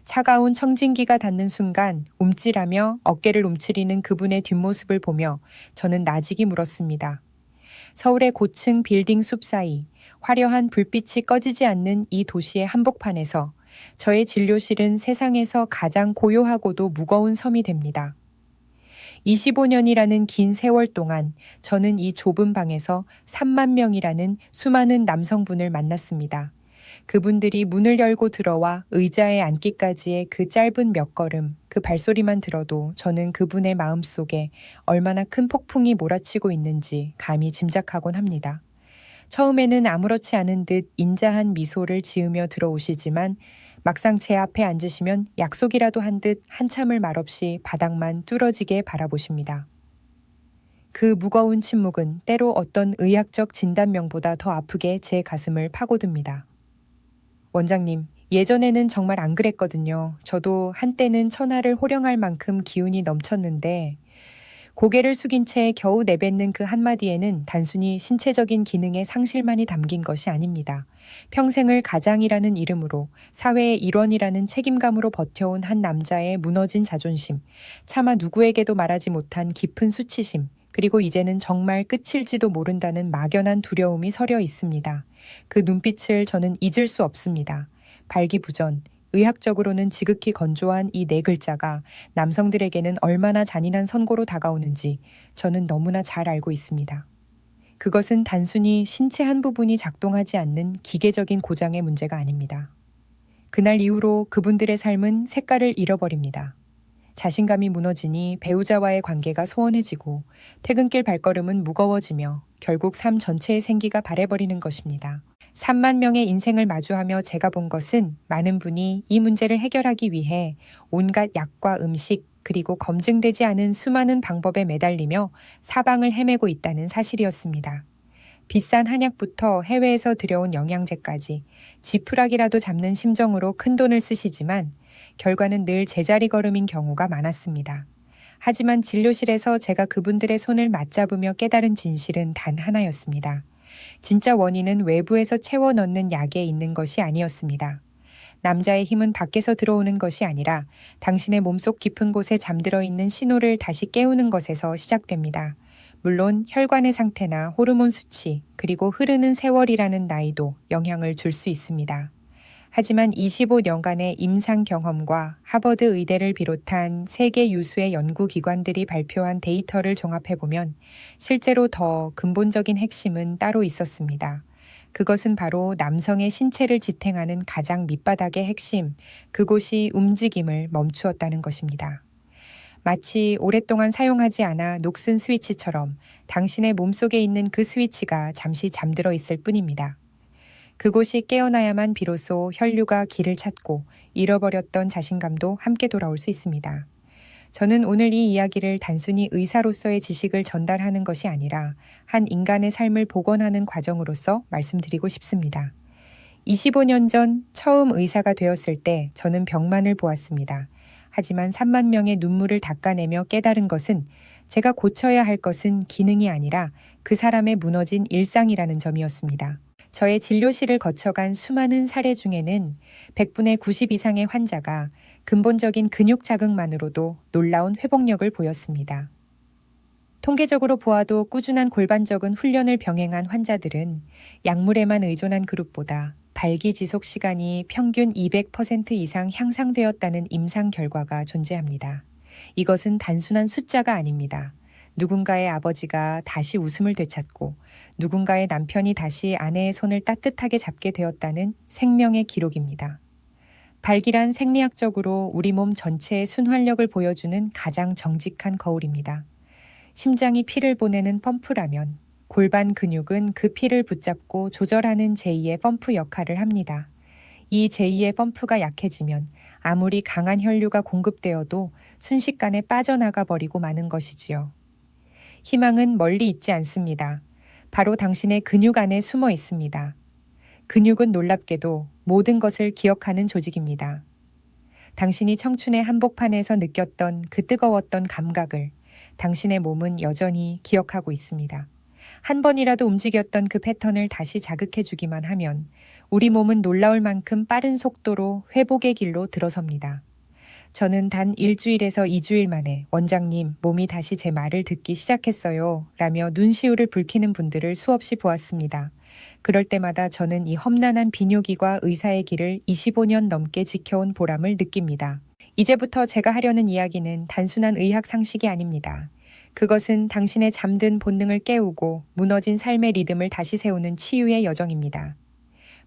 차가운 청진기가 닿는 순간 움찔하며 어깨를 움츠리는 그분의 뒷모습을 보며 저는 나직이 물었습니다. 서울의 고층 빌딩 숲 사이 화려한 불빛이 꺼지지 않는 이 도시의 한복판에서 저의 진료실은 세상에서 가장 고요하고도 무거운 섬이 됩니다. 25년이라는 긴 세월 동안 저는 이 좁은 방에서 3만 명이라는 수많은 남성분을 만났습니다. 그분들이 문을 열고 들어와 의자에 앉기까지의 그 짧은 몇 걸음, 그 발소리만 들어도 저는 그분의 마음속에 얼마나 큰 폭풍이 몰아치고 있는지 감히 짐작하곤 합니다. 처음에는 아무렇지 않은 듯 인자한 미소를 지으며 들어오시지만 막상 제 앞에 앉으시면 약속이라도 한 듯 한참을 말없이 바닥만 뚫어지게 바라보십니다. 그 무거운 침묵은 때로 어떤 의학적 진단명보다 더 아프게 제 가슴을 파고듭니다. 원장님, 예전에는 정말 안 그랬거든요. 저도 한때는 천하를 호령할 만큼 기운이 넘쳤는데 고개를 숙인 채 겨우 내뱉는 그 한마디에는 단순히 신체적인 기능의 상실만이 담긴 것이 아닙니다. 평생을 가장이라는 이름으로 사회의 일원이라는 책임감으로 버텨온 한 남자의 무너진 자존심, 차마 누구에게도 말하지 못한 깊은 수치심, 그리고 이제는 정말 끝일지도 모른다는 막연한 두려움이 서려 있습니다. 그 눈빛을 저는 잊을 수 없습니다. 발기부전, 의학적으로는 지극히 건조한 이 네 글자가 남성들에게는 얼마나 잔인한 선고로 다가오는지 저는 너무나 잘 알고 있습니다. 그것은 단순히 신체 한 부분이 작동하지 않는 기계적인 고장의 문제가 아닙니다. 그날 이후로 그분들의 삶은 색깔을 잃어버립니다. 자신감이 무너지니 배우자와의 관계가 소원해지고 퇴근길 발걸음은 무거워지며 결국 삶 전체의 생기가 바래버리는 것입니다. 3만 명의 인생을 마주하며 제가 본 것은 많은 분이 이 문제를 해결하기 위해 온갖 약과 음식 그리고 검증되지 않은 수많은 방법에 매달리며 사방을 헤매고 있다는 사실이었습니다. 비싼 한약부터 해외에서 들여온 영양제까지 지푸라기라도 잡는 심정으로 큰돈을 쓰시지만 결과는 늘 제자리 걸음인 경우가 많았습니다. 하지만 진료실에서 제가 그분들의 손을 맞잡으며 깨달은 진실은 단 하나였습니다. 진짜 원인은 외부에서 채워 넣는 약에 있는 것이 아니었습니다. 남자의 힘은 밖에서 들어오는 것이 아니라 당신의 몸속 깊은 곳에 잠들어 있는 신호를 다시 깨우는 것에서 시작됩니다. 물론 혈관의 상태나 호르몬 수치, 그리고 흐르는 세월이라는 나이도 영향을 줄 수 있습니다. 하지만 25년간의 임상 경험과 하버드 의대를 비롯한 세계 유수의 연구기관들이 발표한 데이터를 종합해보면 실제로 더 근본적인 핵심은 따로 있었습니다. 그것은 바로 남성의 신체를 지탱하는 가장 밑바닥의 핵심, 그곳이 움직임을 멈추었다는 것입니다. 마치 오랫동안 사용하지 않아 녹슨 스위치처럼 당신의 몸속에 있는 그 스위치가 잠시 잠들어 있을 뿐입니다. 그곳이 깨어나야만 비로소 혈류가 길을 찾고 잃어버렸던 자신감도 함께 돌아올 수 있습니다. 저는 오늘 이 이야기를 단순히 의사로서의 지식을 전달하는 것이 아니라 한 인간의 삶을 복원하는 과정으로서 말씀드리고 싶습니다. 25년 전 처음 의사가 되었을 때 저는 병만을 보았습니다. 하지만 3만 명의 눈물을 닦아내며 깨달은 것은 제가 고쳐야 할 것은 기능이 아니라 그 사람의 무너진 일상이라는 점이었습니다. 저의 진료실을 거쳐간 수많은 사례 중에는 100분의 90 이상의 환자가 근본적인 근육 자극만으로도 놀라운 회복력을 보였습니다. 통계적으로 보아도 꾸준한 골반적인 훈련을 병행한 환자들은 약물에만 의존한 그룹보다 발기 지속 시간이 평균 200% 이상 향상되었다는 임상 결과가 존재합니다. 이것은 단순한 숫자가 아닙니다. 누군가의 아버지가 다시 웃음을 되찾고 누군가의 남편이 다시 아내의 손을 따뜻하게 잡게 되었다는 생명의 기록입니다. 발기란 생리학적으로 우리 몸 전체의 순환력을 보여주는 가장 정직한 거울입니다. 심장이 피를 보내는 펌프라면 골반 근육은 그 피를 붙잡고 조절하는 제2의 펌프 역할을 합니다. 이 제2의 펌프가 약해지면 아무리 강한 혈류가 공급되어도 순식간에 빠져나가 버리고 마는 것이지요. 희망은 멀리 있지 않습니다. 바로 당신의 근육 안에 숨어 있습니다. 근육은 놀랍게도 모든 것을 기억하는 조직입니다. 당신이 청춘의 한복판에서 느꼈던 그 뜨거웠던 감각을 당신의 몸은 여전히 기억하고 있습니다. 한 번이라도 움직였던 그 패턴을 다시 자극해 주기만 하면 우리 몸은 놀라울 만큼 빠른 속도로 회복의 길로 들어섭니다. 저는 단 일주일에서 2주일 만에 원장님, 몸이 다시 제 말을 듣기 시작했어요. 라며 눈시울을 붉히는 분들을 수없이 보았습니다. 그럴 때마다 저는 이 험난한 비뇨기과 의사의 길을 25년 넘게 지켜온 보람을 느낍니다. 이제부터 제가 하려는 이야기는 단순한 의학 상식이 아닙니다. 그것은 당신의 잠든 본능을 깨우고 무너진 삶의 리듬을 다시 세우는 치유의 여정입니다.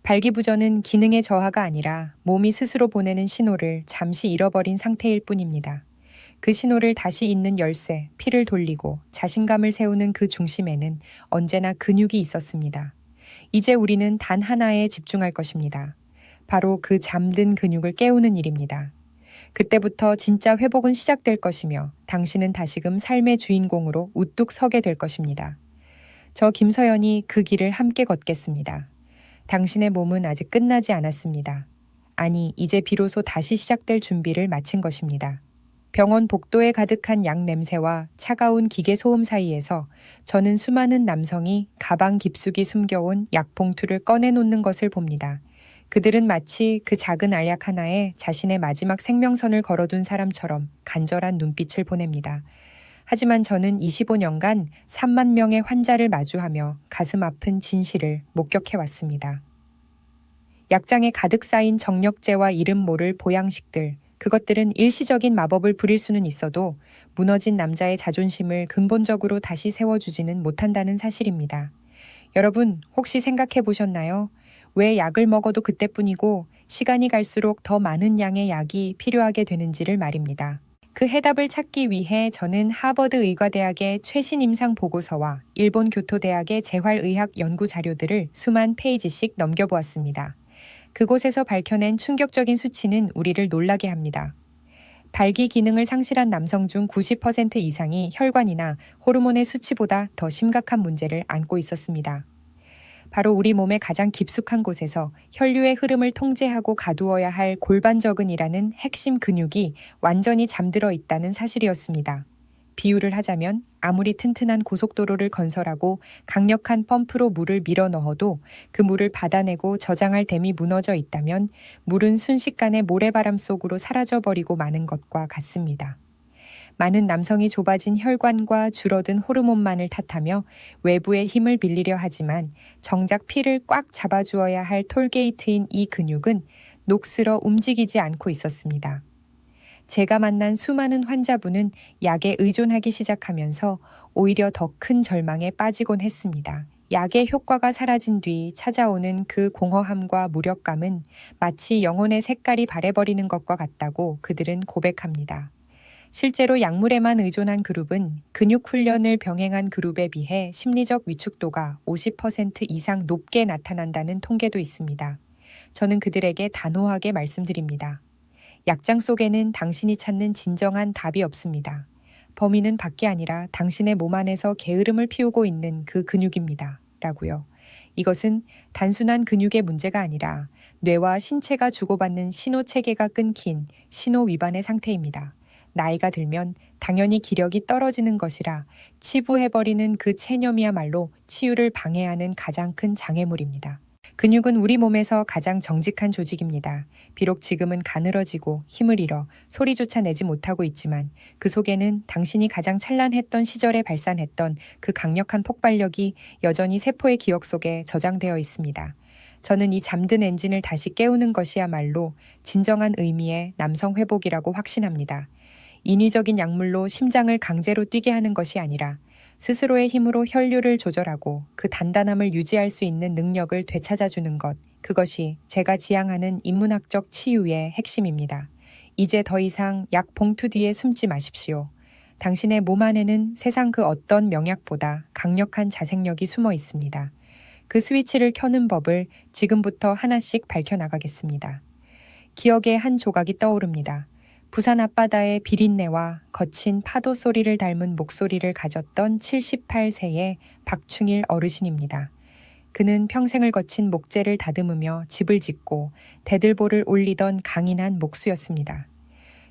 발기부전은 기능의 저하가 아니라 몸이 스스로 보내는 신호를 잠시 잃어버린 상태일 뿐입니다. 그 신호를 다시 잇는 열쇠, 피를 돌리고 자신감을 세우는 그 중심에는 언제나 근육이 있었습니다. 이제 우리는 단 하나에 집중할 것입니다. 바로 그 잠든 근육을 깨우는 일입니다. 그때부터 진짜 회복은 시작될 것이며 당신은 다시금 삶의 주인공으로 우뚝 서게 될 것입니다. 저 김서연이 그 길을 함께 걷겠습니다. 당신의 몸은 아직 끝나지 않았습니다. 아니, 이제 비로소 다시 시작될 준비를 마친 것입니다. 병원 복도에 가득한 약 냄새와 차가운 기계 소음 사이에서 저는 수많은 남성이 가방 깊숙이 숨겨온 약봉투를 꺼내놓는 것을 봅니다. 그들은 마치 그 작은 알약 하나에 자신의 마지막 생명선을 걸어둔 사람처럼 간절한 눈빛을 보냅니다. 하지만 저는 25년간 3만 명의 환자를 마주하며 가슴 아픈 진실을 목격해왔습니다. 약장에 가득 쌓인 정력제와 이름 모를 보양식들, 그것들은 일시적인 마법을 부릴 수는 있어도 무너진 남자의 자존심을 근본적으로 다시 세워주지는 못한다는 사실입니다. 여러분, 혹시 생각해 보셨나요? 왜 약을 먹어도 그때뿐이고 시간이 갈수록 더 많은 양의 약이 필요하게 되는지를 말입니다. 그 해답을 찾기 위해 저는 하버드 의과대학의 최신 임상 보고서와 일본 교토대학의 재활의학 연구 자료들을 수만 페이지씩 넘겨보았습니다. 그곳에서 밝혀낸 충격적인 수치는 우리를 놀라게 합니다. 발기 기능을 상실한 남성 중 90% 이상이 혈관이나 호르몬의 수치보다 더 심각한 문제를 안고 있었습니다. 바로 우리 몸의 가장 깊숙한 곳에서 혈류의 흐름을 통제하고 가두어야 할 골반저근이라는 핵심 근육이 완전히 잠들어 있다는 사실이었습니다. 비유를 하자면 아무리 튼튼한 고속도로를 건설하고 강력한 펌프로 물을 밀어 넣어도 그 물을 받아내고 저장할 댐이 무너져 있다면 물은 순식간에 모래바람 속으로 사라져버리고 마는 것과 같습니다. 많은 남성이 좁아진 혈관과 줄어든 호르몬만을 탓하며 외부의 힘을 빌리려 하지만 정작 피를 꽉 잡아주어야 할 톨게이트인 이 근육은 녹슬어 움직이지 않고 있었습니다. 제가 만난 수많은 환자분은 약에 의존하기 시작하면서 오히려 더 큰 절망에 빠지곤 했습니다. 약의 효과가 사라진 뒤 찾아오는 그 공허함과 무력감은 마치 영혼의 색깔이 바래버리는 것과 같다고 그들은 고백합니다. 실제로 약물에만 의존한 그룹은 근육 훈련을 병행한 그룹에 비해 심리적 위축도가 50% 이상 높게 나타난다는 통계도 있습니다. 저는 그들에게 단호하게 말씀드립니다. 약장 속에는 당신이 찾는 진정한 답이 없습니다. 범인은 밖이 아니라 당신의 몸 안에서 게으름을 피우고 있는 그 근육입니다. 라고요. 이것은 단순한 근육의 문제가 아니라 뇌와 신체가 주고받는 신호 체계가 끊긴 신호 위반의 상태입니다. 나이가 들면 당연히 기력이 떨어지는 것이라 치부해버리는 그 체념이야말로 치유를 방해하는 가장 큰 장애물입니다. 근육은 우리 몸에서 가장 정직한 조직입니다. 비록 지금은 가늘어지고 힘을 잃어 소리조차 내지 못하고 있지만 그 속에는 당신이 가장 찬란했던 시절에 발산했던 그 강력한 폭발력이 여전히 세포의 기억 속에 저장되어 있습니다. 저는 이 잠든 엔진을 다시 깨우는 것이야말로 진정한 의미의 남성 회복이라고 확신합니다. 인위적인 약물로 심장을 강제로 뛰게 하는 것이 아니라 스스로의 힘으로 혈류를 조절하고 그 단단함을 유지할 수 있는 능력을 되찾아주는 것, 그것이 제가 지향하는 인문학적 치유의 핵심입니다. 이제 더 이상 약 봉투 뒤에 숨지 마십시오. 당신의 몸 안에는 세상 그 어떤 명약보다 강력한 자생력이 숨어 있습니다. 그 스위치를 켜는 법을 지금부터 하나씩 밝혀나가겠습니다. 기억의 한 조각이 떠오릅니다. 부산 앞바다의 비린내와 거친 파도 소리를 닮은 목소리를 가졌던 78세의 박충일 어르신입니다. 그는 평생을 거친 목재를 다듬으며 집을 짓고 대들보를 올리던 강인한 목수였습니다.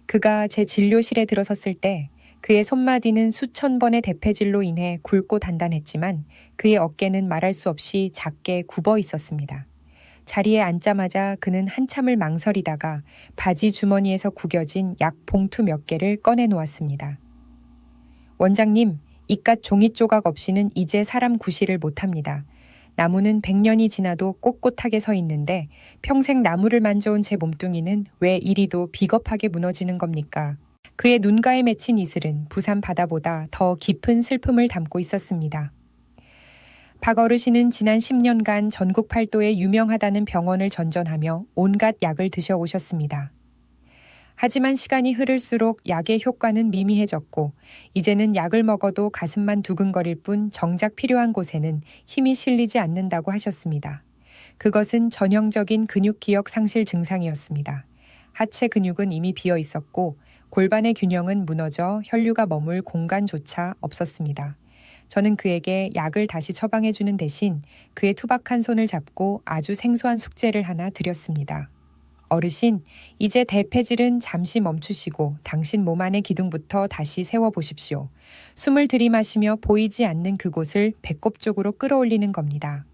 그가 제 진료실에 들어섰을 때 그의 손마디는 수천 번의 대패질로 인해 굵고 단단했지만 그의 어깨는 말할 수 없이 작게 굽어 있었습니다. 자리에 앉자마자 그는 한참을 망설이다가 바지 주머니에서 구겨진 약 봉투 몇 개를 꺼내 놓았습니다. 원장님, 이깟 종이 조각 없이는 이제 사람 구실을 못합니다. 나무는 100년이 지나도 꼿꼿하게 서 있는데 평생 나무를 만져온 제 몸뚱이는 왜 이리도 비겁하게 무너지는 겁니까? 그의 눈가에 맺힌 이슬은 부산 바다보다 더 깊은 슬픔을 담고 있었습니다. 박 어르신은 지난 10년간 전국 팔도에 유명하다는 병원을 전전하며 온갖 약을 드셔오셨습니다. 하지만 시간이 흐를수록 약의 효과는 미미해졌고 이제는 약을 먹어도 가슴만 두근거릴 뿐 정작 필요한 곳에는 힘이 실리지 않는다고 하셨습니다. 그것은 전형적인 근육기억 상실 증상이었습니다. 하체 근육은 이미 비어 있었고 골반의 균형은 무너져 혈류가 머물 공간조차 없었습니다. 저는 그에게 약을 다시 처방해주는 대신 그의 투박한 손을 잡고 아주 생소한 숙제를 하나 드렸습니다. 어르신, 이제 대폐질은 잠시 멈추시고 당신 몸 안의 기둥부터 다시 세워보십시오. 숨을 들이마시며 보이지 않는 그곳을 배꼽 쪽으로 끌어올리는 겁니다.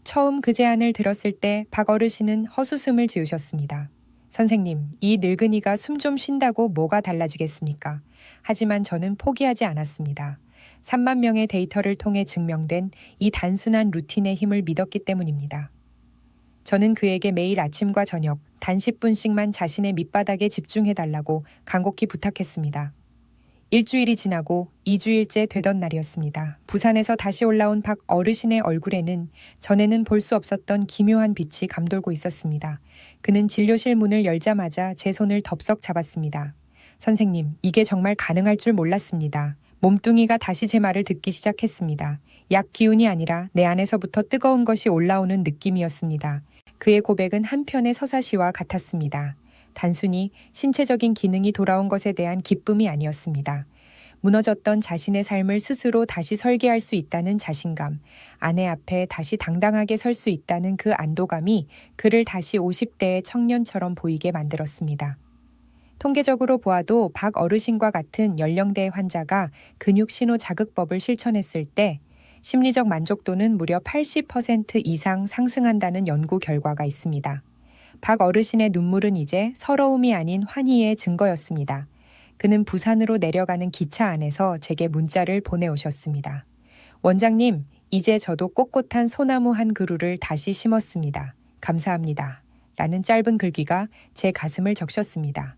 처음 그 제안을 들었을 때 박 어르신은 헛웃음을 지으셨습니다. 선생님, 이 늙은이가 숨 좀 쉰다고 뭐가 달라지겠습니까? 하지만 저는 포기하지 않았습니다. 3만 명의 데이터를 통해 증명된 이 단순한 루틴의 힘을 믿었기 때문입니다. 저는 그에게 매일 아침과 저녁 단 10분씩만 자신의 밑바닥에 집중해달라고 간곡히 부탁했습니다. 일주일이 지나고 2주일째 되던 날이었습니다. 부산에서 다시 올라온 박 어르신의 얼굴에는 전에는 볼 수 없었던 기묘한 빛이 감돌고 있었습니다. 그는 진료실 문을 열자마자 제 손을 덥석 잡았습니다. 선생님, 이게 정말 가능할 줄 몰랐습니다. 몸뚱이가 다시 제 말을 듣기 시작했습니다. 약 기운이 아니라 내 안에서부터 뜨거운 것이 올라오는 느낌이었습니다. 그의 고백은 한편의 서사시와 같았습니다. 단순히 신체적인 기능이 돌아온 것에 대한 기쁨이 아니었습니다. 무너졌던 자신의 삶을 스스로 다시 설계할 수 있다는 자신감, 아내 앞에 다시 당당하게 설 수 있다는 그 안도감이 그를 다시 50대의 청년처럼 보이게 만들었습니다. 통계적으로 보아도 박 어르신과 같은 연령대의 환자가 근육신호 자극법을 실천했을 때 심리적 만족도는 무려 80% 이상 상승한다는 연구 결과가 있습니다. 박 어르신의 눈물은 이제 서러움이 아닌 환희의 증거였습니다. 그는 부산으로 내려가는 기차 안에서 제게 문자를 보내오셨습니다. 원장님, 이제 저도 꼿꼿한 소나무 한 그루를 다시 심었습니다. 감사합니다. 라는 짧은 글귀가 제 가슴을 적셨습니다.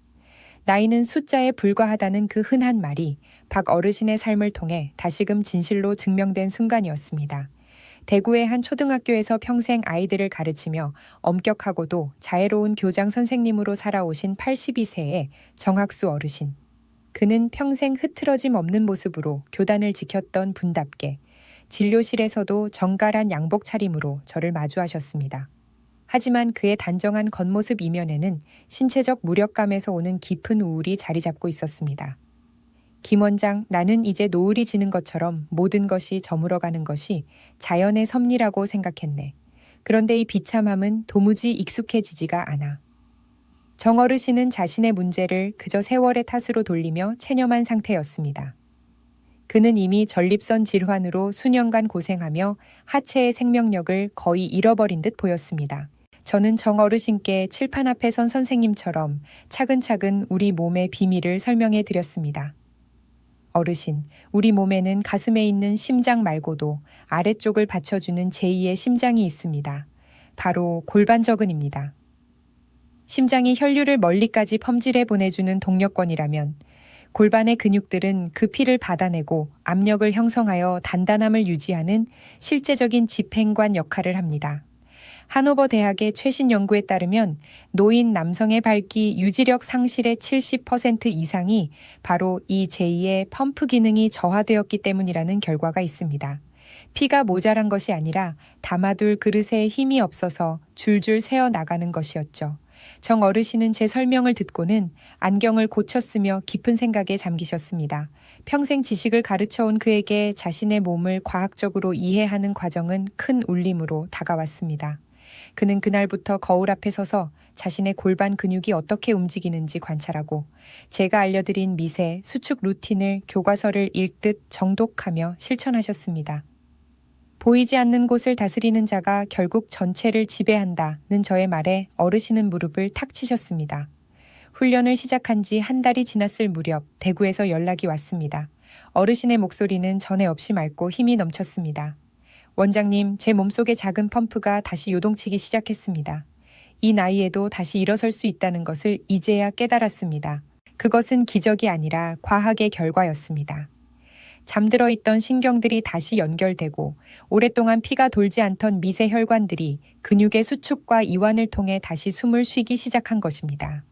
나이는 숫자에 불과하다는 그 흔한 말이 박 어르신의 삶을 통해 다시금 진실로 증명된 순간이었습니다. 대구의 한 초등학교에서 평생 아이들을 가르치며 엄격하고도 자애로운 교장 선생님으로 살아오신 82세의 정학수 어르신. 그는 평생 흐트러짐 없는 모습으로 교단을 지켰던 분답게 진료실에서도 정갈한 양복 차림으로 저를 마주하셨습니다. 하지만 그의 단정한 겉모습 이면에는 신체적 무력감에서 오는 깊은 우울이 자리 잡고 있었습니다. 김 원장, 나는 이제 노을이 지는 것처럼 모든 것이 저물어가는 것이 자연의 섭리라고 생각했네. 그런데 이 비참함은 도무지 익숙해지지가 않아. 정 어르신은 자신의 문제를 그저 세월의 탓으로 돌리며 체념한 상태였습니다. 그는 이미 전립선 질환으로 수년간 고생하며 하체의 생명력을 거의 잃어버린 듯 보였습니다. 저는 정 어르신께 칠판 앞에 선 선생님처럼 차근차근 우리 몸의 비밀을 설명해 드렸습니다. 어르신, 우리 몸에는 가슴에 있는 심장 말고도 아래쪽을 받쳐주는 제2의 심장이 있습니다. 바로 골반저근입니다. 심장이 혈류를 멀리까지 펌질해 보내주는 동력권이라면 골반의 근육들은 그 피를 받아내고 압력을 형성하여 단단함을 유지하는 실제적인 집행관 역할을 합니다. 하노버 대학의 최신 연구에 따르면 노인 남성의 발기 유지력 상실의 70% 이상이 바로 이 제2의 펌프 기능이 저하되었기 때문이라는 결과가 있습니다. 피가 모자란 것이 아니라 담아둘 그릇에 힘이 없어서 줄줄 새어 나가는 것이었죠. 정 어르신은 제 설명을 듣고는 안경을 고쳤으며 깊은 생각에 잠기셨습니다. 평생 지식을 가르쳐온 그에게 자신의 몸을 과학적으로 이해하는 과정은 큰 울림으로 다가왔습니다. 그는 그날부터 거울 앞에 서서 자신의 골반 근육이 어떻게 움직이는지 관찰하고 제가 알려드린 미세, 수축 루틴을 교과서를 읽듯 정독하며 실천하셨습니다. 보이지 않는 곳을 다스리는 자가 결국 전체를 지배한다는 저의 말에 어르신은 무릎을 탁 치셨습니다. 훈련을 시작한 지 한 달이 지났을 무렵 대구에서 연락이 왔습니다. 어르신의 목소리는 전에 없이 맑고 힘이 넘쳤습니다. 원장님, 제 몸속의 작은 펌프가 다시 요동치기 시작했습니다. 이 나이에도 다시 일어설 수 있다는 것을 이제야 깨달았습니다. 그것은 기적이 아니라 과학의 결과였습니다. 잠들어 있던 신경들이 다시 연결되고 오랫동안 피가 돌지 않던 미세 혈관들이 근육의 수축과 이완을 통해 다시 숨을 쉬기 시작한 것입니다.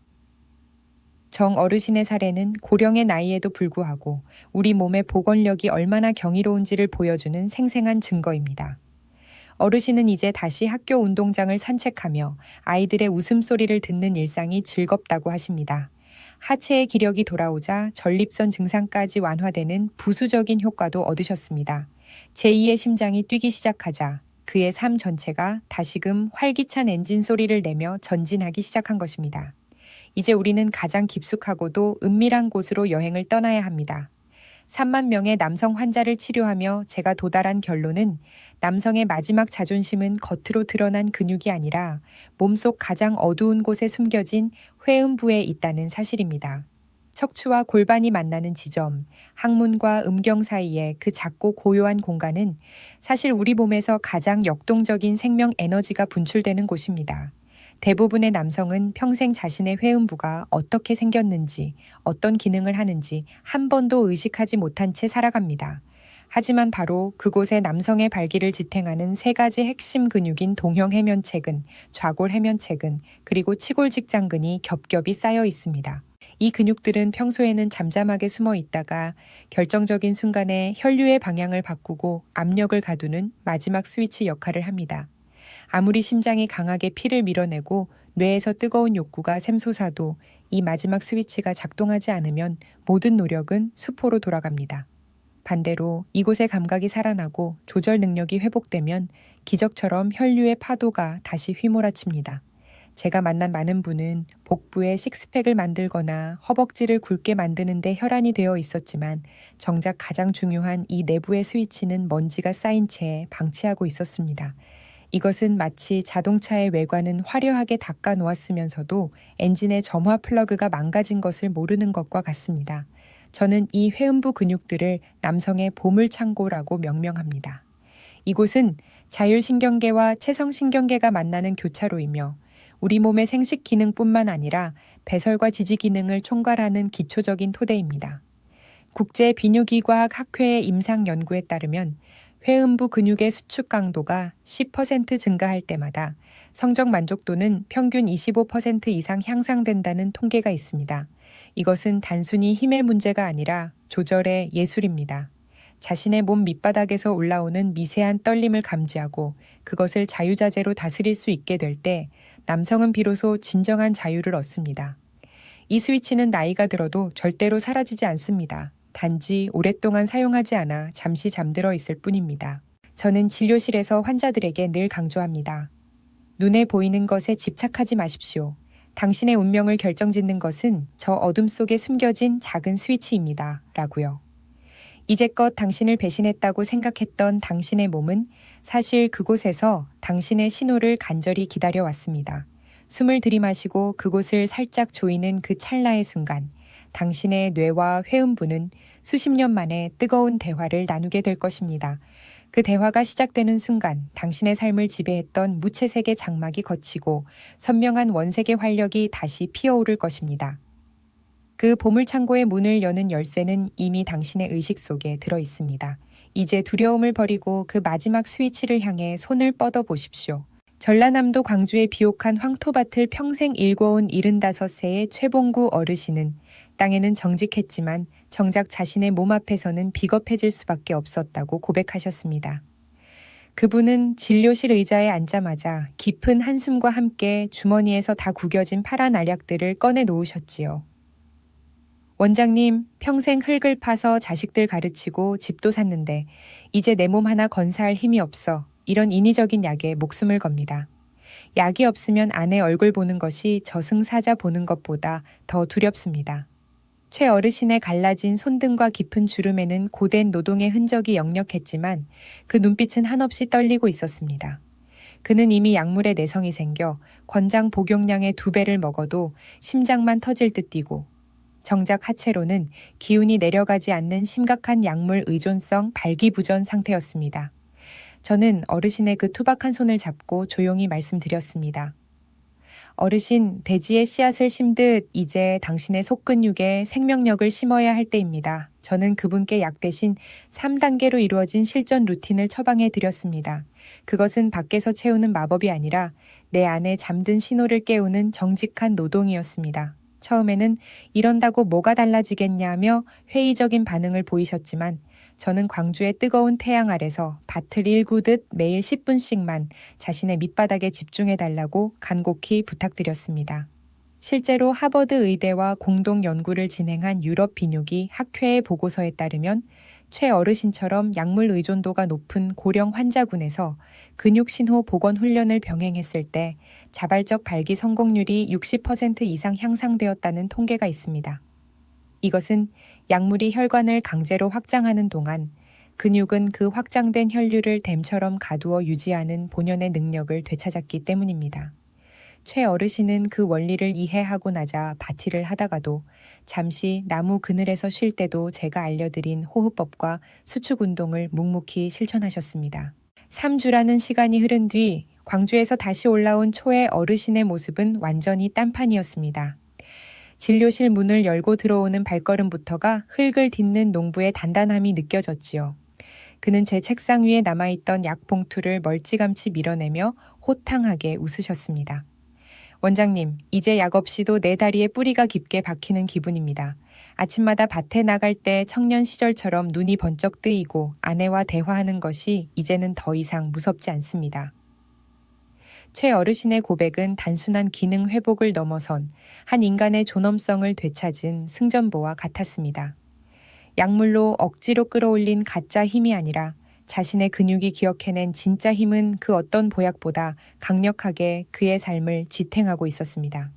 정 어르신의 사례는 고령의 나이에도 불구하고 우리 몸의 복원력이 얼마나 경이로운지를 보여주는 생생한 증거입니다. 어르신은 이제 다시 학교 운동장을 산책하며 아이들의 웃음소리를 듣는 일상이 즐겁다고 하십니다. 하체의 기력이 돌아오자 전립선 증상까지 완화되는 부수적인 효과도 얻으셨습니다. 제2의 심장이 뛰기 시작하자 그의 삶 전체가 다시금 활기찬 엔진 소리를 내며 전진하기 시작한 것입니다. 이제 우리는 가장 깊숙하고도 은밀한 곳으로 여행을 떠나야 합니다. 3만 명의 남성 환자를 치료하며 제가 도달한 결론은 남성의 마지막 자존심은 겉으로 드러난 근육이 아니라 몸속 가장 어두운 곳에 숨겨진 회음부에 있다는 사실입니다. 척추와 골반이 만나는 지점, 항문과 음경 사이의 그 작고 고요한 공간은 사실 우리 몸에서 가장 역동적인 생명 에너지가 분출되는 곳입니다. 대부분의 남성은 평생 자신의 회음부가 어떻게 생겼는지, 어떤 기능을 하는지 한 번도 의식하지 못한 채 살아갑니다. 하지만 바로 그곳에 남성의 발기를 지탱하는 세 가지 핵심 근육인 동형해면체근, 좌골해면체근, 그리고 치골직장근이 겹겹이 쌓여 있습니다. 이 근육들은 평소에는 잠잠하게 숨어 있다가 결정적인 순간에 혈류의 방향을 바꾸고 압력을 가두는 마지막 스위치 역할을 합니다. 아무리 심장이 강하게 피를 밀어내고 뇌에서 뜨거운 욕구가 샘솟아도 이 마지막 스위치가 작동하지 않으면 모든 노력은 수포로 돌아갑니다. 반대로 이곳의 감각이 살아나고 조절 능력이 회복되면 기적처럼 혈류의 파도가 다시 휘몰아칩니다. 제가 만난 많은 분은 복부에 식스팩을 만들거나 허벅지를 굵게 만드는 데 혈안이 되어 있었지만 정작 가장 중요한 이 내부의 스위치는 먼지가 쌓인 채 방치하고 있었습니다. 이것은 마치 자동차의 외관은 화려하게 닦아 놓았으면서도 엔진의 점화 플러그가 망가진 것을 모르는 것과 같습니다. 저는 이 회음부 근육들을 남성의 보물창고라고 명명합니다. 이곳은 자율신경계와 체성신경계가 만나는 교차로이며 우리 몸의 생식 기능뿐만 아니라 배설과 지지 기능을 총괄하는 기초적인 토대입니다. 국제비뇨기과학 학회의 임상 연구에 따르면 회음부 근육의 수축 강도가 10% 증가할 때마다 성적 만족도는 평균 25% 이상 향상된다는 통계가 있습니다. 이것은 단순히 힘의 문제가 아니라 조절의 예술입니다. 자신의 몸 밑바닥에서 올라오는 미세한 떨림을 감지하고 그것을 자유자재로 다스릴 수 있게 될 때 남성은 비로소 진정한 자유를 얻습니다. 이 스위치는 나이가 들어도 절대로 사라지지 않습니다. 단지 오랫동안 사용하지 않아 잠시 잠들어 있을 뿐입니다. 저는 진료실에서 환자들에게 늘 강조합니다. 눈에 보이는 것에 집착하지 마십시오. 당신의 운명을 결정짓는 것은 저 어둠 속에 숨겨진 작은 스위치입니다. 라고요. 이제껏 당신을 배신했다고 생각했던 당신의 몸은 사실 그곳에서 당신의 신호를 간절히 기다려왔습니다. 숨을 들이마시고 그곳을 살짝 조이는 그 찰나의 순간, 당신의 뇌와 회음부는 수십 년 만에 뜨거운 대화를 나누게 될 것입니다. 그 대화가 시작되는 순간 당신의 삶을 지배했던 무채색의 장막이 걷히고 선명한 원색의 활력이 다시 피어오를 것입니다. 그 보물창고의 문을 여는 열쇠는 이미 당신의 의식 속에 들어 있습니다. 이제 두려움을 버리고 그 마지막 스위치를 향해 손을 뻗어 보십시오. 전라남도 광주의 비옥한 황토밭을 평생 일궈온 75세의 최봉구 어르신은 땅에는 정직했지만 정작 자신의 몸 앞에서는 비겁해질 수밖에 없었다고 고백하셨습니다. 그분은 진료실 의자에 앉자마자 깊은 한숨과 함께 주머니에서 다 구겨진 파란 알약들을 꺼내 놓으셨지요. 원장님, 평생 흙을 파서 자식들 가르치고 집도 샀는데 이제 내 몸 하나 건사할 힘이 없어 이런 인위적인 약에 목숨을 겁니다. 약이 없으면 아내 얼굴 보는 것이 저승사자 보는 것보다 더 두렵습니다. 최 어르신의 갈라진 손등과 깊은 주름에는 고된 노동의 흔적이 역력했지만 그 눈빛은 한없이 떨리고 있었습니다. 그는 이미 약물에 내성이 생겨 권장 복용량의 2배를 먹어도 심장만 터질 듯 뛰고 정작 하체로는 기운이 내려가지 않는 심각한 약물 의존성 발기부전 상태였습니다. 저는 어르신의 그 투박한 손을 잡고 조용히 말씀드렸습니다. 어르신, 대지의 씨앗을 심듯 이제 당신의 속근육에 생명력을 심어야 할 때입니다. 저는 그분께 약 대신 3단계로 이루어진 실전 루틴을 처방해 드렸습니다. 그것은 밖에서 채우는 마법이 아니라 내 안에 잠든 신호를 깨우는 정직한 노동이었습니다. 처음에는 이런다고 뭐가 달라지겠냐며 회의적인 반응을 보이셨지만 저는 광주의 뜨거운 태양 아래서 밭을 일구듯 매일 10분씩만 자신의 밑바닥에 집중해달라고 간곡히 부탁드렸습니다. 실제로 하버드 의대와 공동 연구를 진행한 유럽 비뇨기 학회의 보고서에 따르면 최 어르신처럼 약물 의존도가 높은 고령 환자군에서 근육신호 복원 훈련을 병행했을 때 자발적 발기 성공률이 60% 이상 향상되었다는 통계가 있습니다. 이것은 약물이 혈관을 강제로 확장하는 동안 근육은 그 확장된 혈류를 댐처럼 가두어 유지하는 본연의 능력을 되찾았기 때문입니다. 최 어르신은 그 원리를 이해하고 나자 바티를 하다가도 잠시 나무 그늘에서 쉴 때도 제가 알려드린 호흡법과 수축 운동을 묵묵히 실천하셨습니다. 3주라는 시간이 흐른 뒤 광주에서 다시 올라온 초의 어르신의 모습은 완전히 딴판이었습니다. 진료실 문을 열고 들어오는 발걸음부터가 흙을 딛는 농부의 단단함이 느껴졌지요. 그는 제 책상 위에 남아있던 약봉투를 멀찌감치 밀어내며 호탕하게 웃으셨습니다. 원장님, 이제 약 없이도 내 다리에 뿌리가 깊게 박히는 기분입니다. 아침마다 밭에 나갈 때 청년 시절처럼 눈이 번쩍 뜨이고 아내와 대화하는 것이 이제는 더 이상 무섭지 않습니다. 최 어르신의 고백은 단순한 기능 회복을 넘어선 한 인간의 존엄성을 되찾은 승전보와 같았습니다. 약물로 억지로 끌어올린 가짜 힘이 아니라 자신의 근육이 기억해낸 진짜 힘은 그 어떤 보약보다 강력하게 그의 삶을 지탱하고 있었습니다.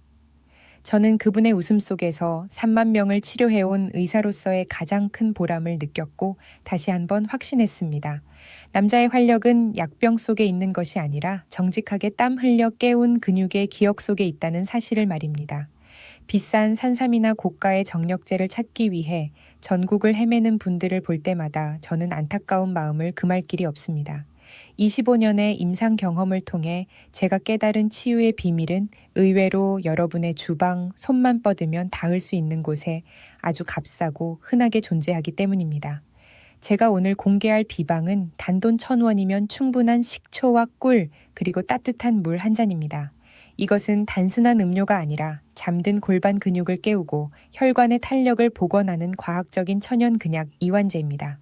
저는 그분의 웃음 속에서 3만 명을 치료해온 의사로서의 가장 큰 보람을 느꼈고 다시 한번 확신했습니다. 남자의 활력은 약병 속에 있는 것이 아니라 정직하게 땀 흘려 깨운 근육의 기억 속에 있다는 사실을 말입니다. 비싼 산삼이나 고가의 정력제를 찾기 위해 전국을 헤매는 분들을 볼 때마다 저는 안타까운 마음을 금할 길이 없습니다. 25년의 임상 경험을 통해 제가 깨달은 치유의 비밀은 의외로 여러분의 주방, 손만 뻗으면 닿을 수 있는 곳에 아주 값싸고 흔하게 존재하기 때문입니다. 제가 오늘 공개할 비방은 단돈 1,000원이면 충분한 식초와 꿀, 그리고 따뜻한 물 한 잔입니다. 이것은 단순한 음료가 아니라 잠든 골반 근육을 깨우고 혈관의 탄력을 복원하는 과학적인 천연 근약 이완제입니다.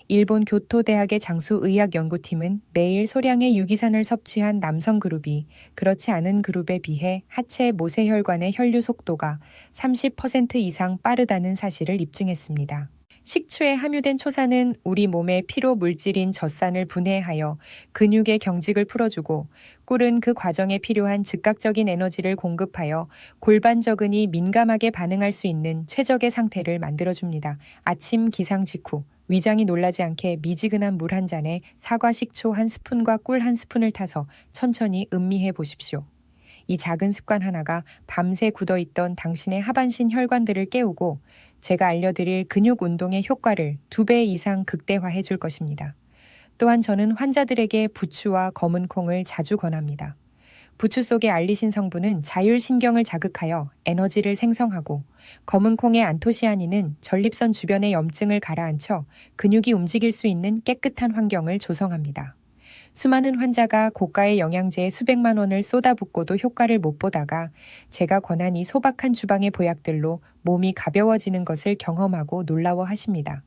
일본 교토대학의 장수 의학연구팀은 매일 소량의 유기산을 섭취한 남성 그룹이 그렇지 않은 그룹에 비해 하체 모세혈관의 혈류 속도가 30% 이상 빠르다는 사실을 입증했습니다. 식초에 함유된 초산은 우리 몸의 피로 물질인 젖산을 분해하여 근육의 경직을 풀어주고, 꿀은 그 과정에 필요한 즉각적인 에너지를 공급하여 골반저근이 민감하게 반응할 수 있는 최적의 상태를 만들어줍니다. 아침 기상 직후 위장이 놀라지 않게 미지근한 물 한 잔에 사과 식초 1스푼과 꿀 1스푼을 타서 천천히 음미해 보십시오. 이 작은 습관 하나가 밤새 굳어있던 당신의 하반신 혈관들을 깨우고 제가 알려드릴 근육 운동의 효과를 2배 이상 극대화해 줄 것입니다. 또한 저는 환자들에게 부추와 검은 콩을 자주 권합니다. 부추 속의 알리신 성분은 자율신경을 자극하여 에너지를 생성하고, 검은 콩의 안토시아닌은 전립선 주변의 염증을 가라앉혀 근육이 움직일 수 있는 깨끗한 환경을 조성합니다. 수많은 환자가 고가의 영양제에 수백만 원을 쏟아붓고도 효과를 못 보다가 제가 권한 이 소박한 주방의 보약들로 몸이 가벼워지는 것을 경험하고 놀라워하십니다.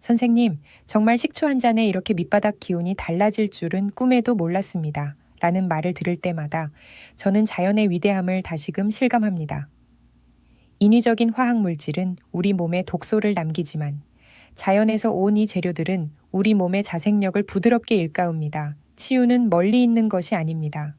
선생님, 정말 식초 한 잔에 이렇게 밑바닥 기운이 달라질 줄은 꿈에도 몰랐습니다. 라는 말을 들을 때마다 저는 자연의 위대함을 다시금 실감합니다. 인위적인 화학물질은 우리 몸에 독소를 남기지만 자연에서 온 이 재료들은 우리 몸의 자생력을 부드럽게 일깨웁니다. 치유는 멀리 있는 것이 아닙니다.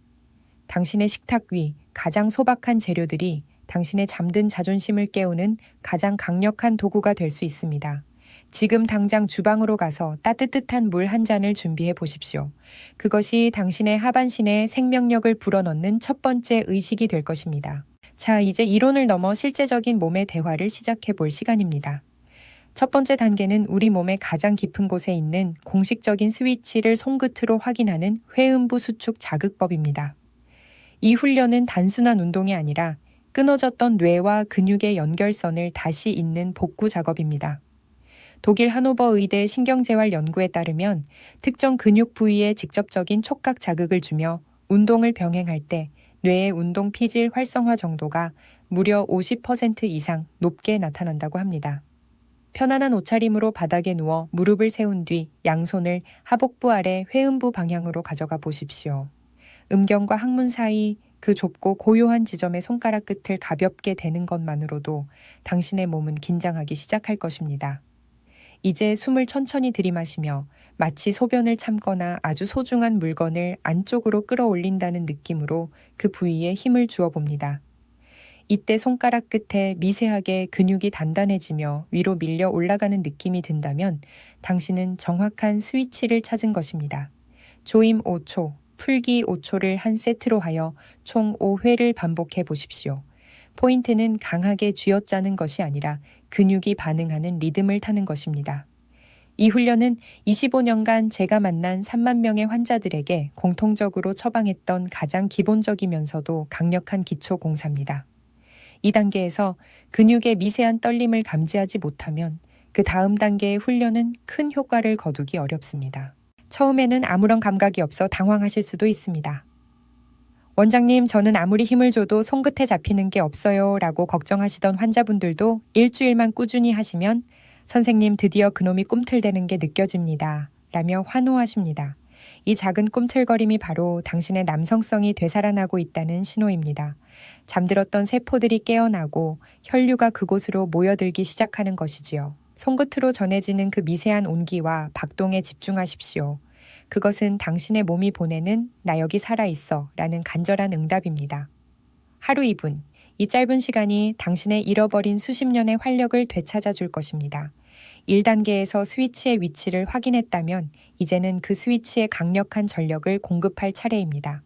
당신의 식탁 위 가장 소박한 재료들이 당신의 잠든 자존심을 깨우는 가장 강력한 도구가 될 수 있습니다. 지금 당장 주방으로 가서 따뜻한 물 한 잔을 준비해 보십시오. 그것이 당신의 하반신에 생명력을 불어넣는 첫 번째 의식이 될 것입니다. 자, 이제 이론을 넘어 실제적인 몸의 대화를 시작해 볼 시간입니다. 첫 번째 단계는 우리 몸의 가장 깊은 곳에 있는 공식적인 스위치를 손끝으로 확인하는 회음부 수축 자극법입니다. 이 훈련은 단순한 운동이 아니라 끊어졌던 뇌와 근육의 연결선을 다시 잇는 복구 작업입니다. 독일 하노버 의대 신경재활 연구에 따르면 특정 근육 부위에 직접적인 촉각 자극을 주며 운동을 병행할 때 뇌의 운동 피질 활성화 정도가 무려 50% 이상 높게 나타난다고 합니다. 편안한 옷차림으로 바닥에 누워 무릎을 세운 뒤 양손을 하복부 아래 회음부 방향으로 가져가 보십시오. 음경과 항문 사이 그 좁고 고요한 지점의 손가락 끝을 가볍게 대는 것만으로도 당신의 몸은 긴장하기 시작할 것입니다. 이제 숨을 천천히 들이마시며 마치 소변을 참거나 아주 소중한 물건을 안쪽으로 끌어올린다는 느낌으로 그 부위에 힘을 주어 봅니다. 이때 손가락 끝에 미세하게 근육이 단단해지며 위로 밀려 올라가는 느낌이 든다면 당신은 정확한 스위치를 찾은 것입니다. 조임 5초, 풀기 5초를 한 세트로 하여 총 5회를 반복해 보십시오. 포인트는 강하게 쥐어짜는 것이 아니라 근육이 반응하는 리듬을 타는 것입니다. 이 훈련은 25년간 제가 만난 3만 명의 환자들에게 공통적으로 처방했던 가장 기본적이면서도 강력한 기초 공사입니다. 이 단계에서 근육의 미세한 떨림을 감지하지 못하면 그 다음 단계의 훈련은 큰 효과를 거두기 어렵습니다. 처음에는 아무런 감각이 없어 당황하실 수도 있습니다. 원장님, 저는 아무리 힘을 줘도 손끝에 잡히는 게 없어요 라고 걱정하시던 환자분들도 일주일만 꾸준히 하시면 선생님 드디어 그놈이 꿈틀대는 게 느껴집니다 라며 환호하십니다. 이 작은 꿈틀거림이 바로 당신의 남성성이 되살아나고 있다는 신호입니다. 잠들었던 세포들이 깨어나고 혈류가 그곳으로 모여들기 시작하는 것이지요. 손끝으로 전해지는 그 미세한 온기와 박동에 집중하십시오. 그것은 당신의 몸이 보내는 나 여기 살아있어 라는 간절한 응답입니다. 하루 2분, 이 짧은 시간이 당신의 잃어버린 수십 년의 활력을 되찾아 줄 것입니다. 1단계에서 스위치의 위치를 확인했다면 이제는 그 스위치에 강력한 전력을 공급할 차례입니다.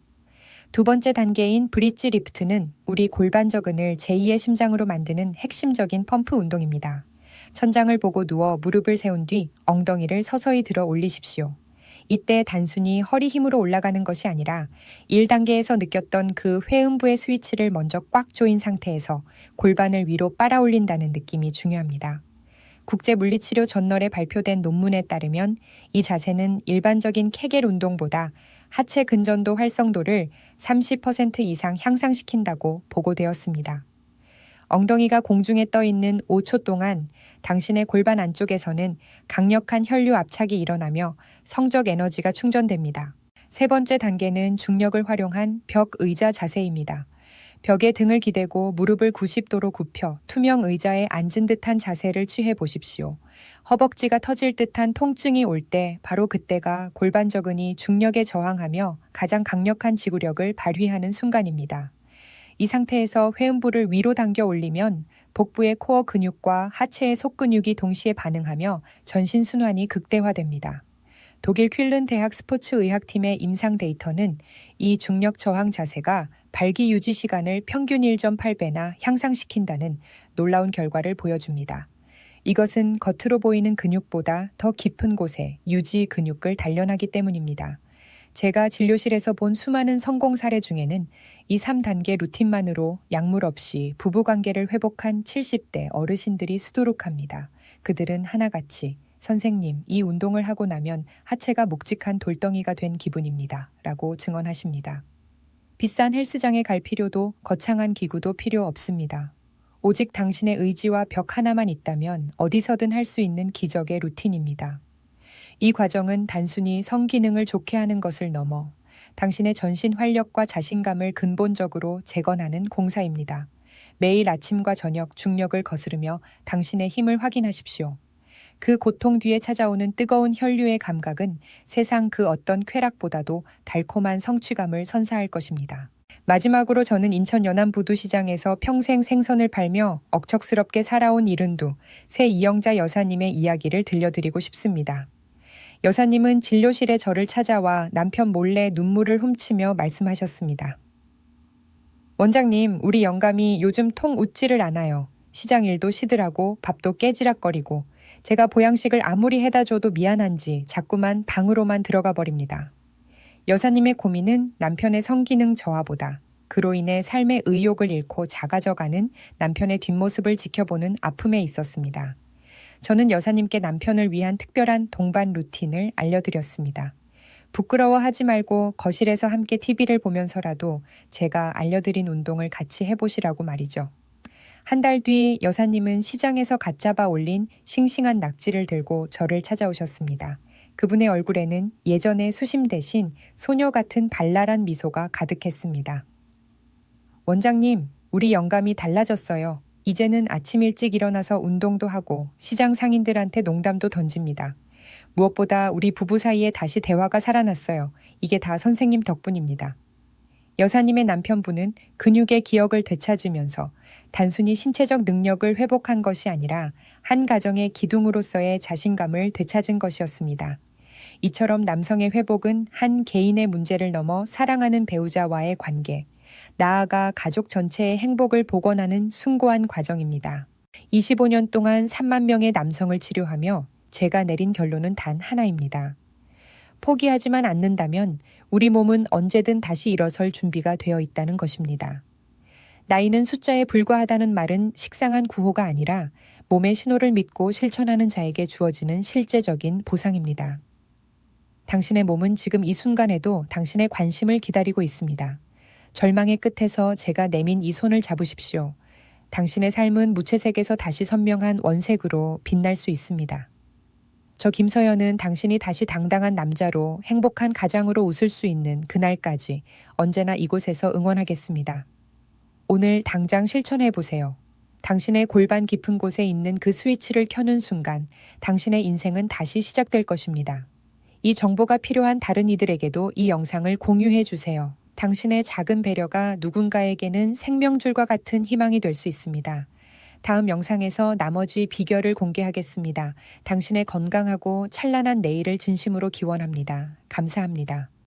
두 번째 단계인 브릿지 리프트는 우리 골반저근을 제2의 심장으로 만드는 핵심적인 펌프 운동입니다. 천장을 보고 누워 무릎을 세운 뒤 엉덩이를 서서히 들어 올리십시오. 이때 단순히 허리 힘으로 올라가는 것이 아니라 1단계에서 느꼈던 그 회음부의 스위치를 먼저 꽉 조인 상태에서 골반을 위로 빨아올린다는 느낌이 중요합니다. 국제물리치료 저널에 발표된 논문에 따르면 이 자세는 일반적인 케겔 운동보다 하체 근전도 활성도를 30% 이상 향상시킨다고 보고되었습니다. 엉덩이가 공중에 떠 있는 5초 동안 당신의 골반 안쪽에서는 강력한 혈류 압착이 일어나며 성적 에너지가 충전됩니다. 세 번째 단계는 중력을 활용한 벽 의자 자세입니다. 벽에 등을 기대고 무릎을 90도로 굽혀 투명 의자에 앉은 듯한 자세를 취해 보십시오. 허벅지가 터질 듯한 통증이 올 때 바로 그때가 골반저근이 중력에 저항하며 가장 강력한 지구력을 발휘하는 순간입니다. 이 상태에서 회음부를 위로 당겨 올리면 복부의 코어 근육과 하체의 속근육이 동시에 반응하며 전신순환이 극대화됩니다. 독일 퀼른 대학 스포츠의학팀의 임상 데이터는 이 중력 저항 자세가 발기 유지 시간을 평균 1.8배나 향상시킨다는 놀라운 결과를 보여줍니다. 이것은 겉으로 보이는 근육보다 더 깊은 곳에 유지 근육을 단련하기 때문입니다. 제가 진료실에서 본 수많은 성공 사례 중에는 이 3단계 루틴만으로 약물 없이 부부관계를 회복한 70대 어르신들이 수두룩합니다. 그들은 하나같이 선생님, 이 운동을 하고 나면 하체가 묵직한 돌덩이가 된 기분입니다. 라고 증언하십니다. 비싼 헬스장에 갈 필요도 거창한 기구도 필요 없습니다. 오직 당신의 의지와 벽 하나만 있다면 어디서든 할 수 있는 기적의 루틴입니다. 이 과정은 단순히 성기능을 좋게 하는 것을 넘어 당신의 전신 활력과 자신감을 근본적으로 재건하는 공사입니다. 매일 아침과 저녁 중력을 거스르며 당신의 힘을 확인하십시오. 그 고통 뒤에 찾아오는 뜨거운 혈류의 감각은 세상 그 어떤 쾌락보다도 달콤한 성취감을 선사할 것입니다. 마지막으로 저는 인천 연안부두시장에서 평생 생선을 팔며 억척스럽게 살아온 이른두 새 이영자 여사님의 이야기를 들려드리고 싶습니다. 여사님은 진료실에 저를 찾아와 남편 몰래 눈물을 훔치며 말씀하셨습니다. 원장님, 우리 영감이 요즘 통 웃지를 않아요. 시장 일도 시들하고 밥도 깨지락거리고 제가 보양식을 아무리 해다 줘도 미안한지 자꾸만 방으로만 들어가 버립니다. 여사님의 고민은 남편의 성기능 저하보다 그로 인해 삶의 의욕을 잃고 작아져가는 남편의 뒷모습을 지켜보는 아픔에 있었습니다. 저는 여사님께 남편을 위한 특별한 동반 루틴을 알려드렸습니다. 부끄러워하지 말고 거실에서 함께 TV를 보면서라도 제가 알려드린 운동을 같이 해보시라고 말이죠. 한 달 뒤 여사님은 시장에서 갓 잡아 올린 싱싱한 낙지를 들고 저를 찾아오셨습니다. 그분의 얼굴에는 예전의 수심 대신 소녀 같은 발랄한 미소가 가득했습니다. 원장님, 우리 영감이 달라졌어요. 이제는 아침 일찍 일어나서 운동도 하고 시장 상인들한테 농담도 던집니다. 무엇보다 우리 부부 사이에 다시 대화가 살아났어요. 이게 다 선생님 덕분입니다. 여사님의 남편분은 근육의 기억을 되찾으면서 단순히 신체적 능력을 회복한 것이 아니라 한 가정의 기둥으로서의 자신감을 되찾은 것이었습니다. 이처럼 남성의 회복은 한 개인의 문제를 넘어 사랑하는 배우자와의 관계, 나아가 가족 전체의 행복을 복원하는 숭고한 과정입니다. 25년 동안 3만 명의 남성을 치료하며 제가 내린 결론은 단 하나입니다. 포기하지만 않는다면 우리 몸은 언제든 다시 일어설 준비가 되어 있다는 것입니다. 나이는 숫자에 불과하다는 말은 식상한 구호가 아니라 몸의 신호를 믿고 실천하는 자에게 주어지는 실제적인 보상입니다. 당신의 몸은 지금 이 순간에도 당신의 관심을 기다리고 있습니다. 절망의 끝에서 제가 내민 이 손을 잡으십시오. 당신의 삶은 무채색에서 다시 선명한 원색으로 빛날 수 있습니다. 저 김서연은 당신이 다시 당당한 남자로 행복한 가장으로 웃을 수 있는 그날까지 언제나 이곳에서 응원하겠습니다. 오늘 당장 실천해 보세요. 당신의 골반 깊은 곳에 있는 그 스위치를 켜는 순간 당신의 인생은 다시 시작될 것입니다. 이 정보가 필요한 다른 이들에게도 이 영상을 공유해 주세요. 당신의 작은 배려가 누군가에게는 생명줄과 같은 희망이 될 수 있습니다. 다음 영상에서 나머지 비결을 공개하겠습니다. 당신의 건강하고 찬란한 내일을 진심으로 기원합니다. 감사합니다.